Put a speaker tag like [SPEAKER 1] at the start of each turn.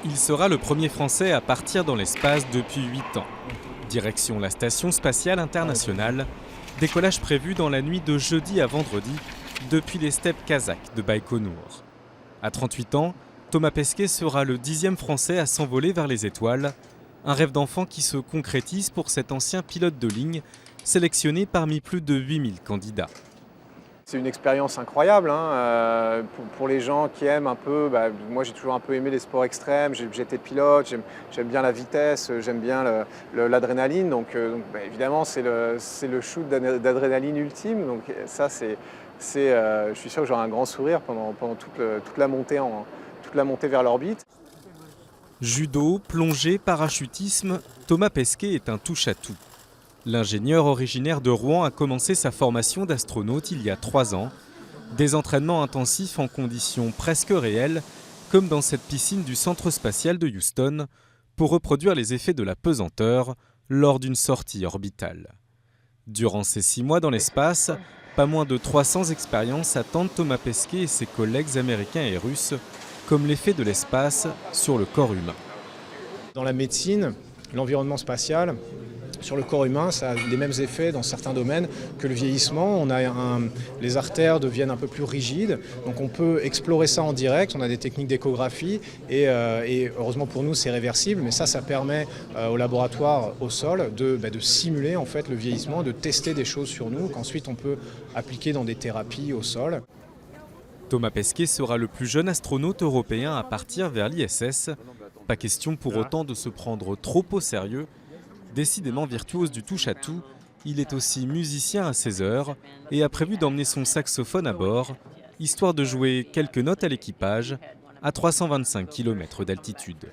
[SPEAKER 1] Il sera le premier Français à partir dans l'espace depuis 8 ans. Direction la Station spatiale internationale, décollage prévu dans la nuit de jeudi à vendredi depuis les steppes kazakhs de Baïkonour. À 38 ans, Thomas Pesquet sera le 10e Français à s'envoler vers les étoiles, un rêve d'enfant qui se concrétise pour cet ancien pilote de ligne, sélectionné parmi plus de 8000 candidats.
[SPEAKER 2] C'est une expérience incroyable pour les gens qui aiment un peu. Moi, j'ai toujours un peu aimé les sports extrêmes. J'étais pilote, j'aime bien la vitesse, j'aime bien l'adrénaline. Donc, évidemment, c'est le shoot d'adrénaline ultime. Donc ça, je suis sûr que j'aurai un grand sourire pendant toute la montée vers l'orbite.
[SPEAKER 1] Judo, plongée, parachutisme, Thomas Pesquet est un touche-à-tout. L'ingénieur originaire de Rouen a commencé sa formation d'astronaute il y a 3 ans. Des entraînements intensifs en conditions presque réelles, comme dans cette piscine du centre spatial de Houston, pour reproduire les effets de la pesanteur lors d'une sortie orbitale. Durant ces 6 mois dans l'espace, pas moins de 300 expériences attendent Thomas Pesquet et ses collègues américains et russes, comme l'effet de l'espace sur le corps humain.
[SPEAKER 3] Dans la médecine, l'environnement spatial, sur le corps humain, ça a les mêmes effets dans certains domaines que le vieillissement. Les artères deviennent un peu plus rigides, donc on peut explorer ça en direct. On a des techniques d'échographie et heureusement pour nous c'est réversible, mais ça permet au laboratoire au sol de simuler en fait le vieillissement, de tester des choses sur nous qu'ensuite on peut appliquer dans des thérapies au sol.
[SPEAKER 1] Thomas Pesquet sera le plus jeune astronaute européen à partir vers l'ISS. Pas question pour autant de se prendre trop au sérieux. Décidément virtuose du touche-à-tout, il est aussi musicien à ses heures et a prévu d'emmener son saxophone à bord, histoire de jouer quelques notes à l'équipage à 325 km d'altitude.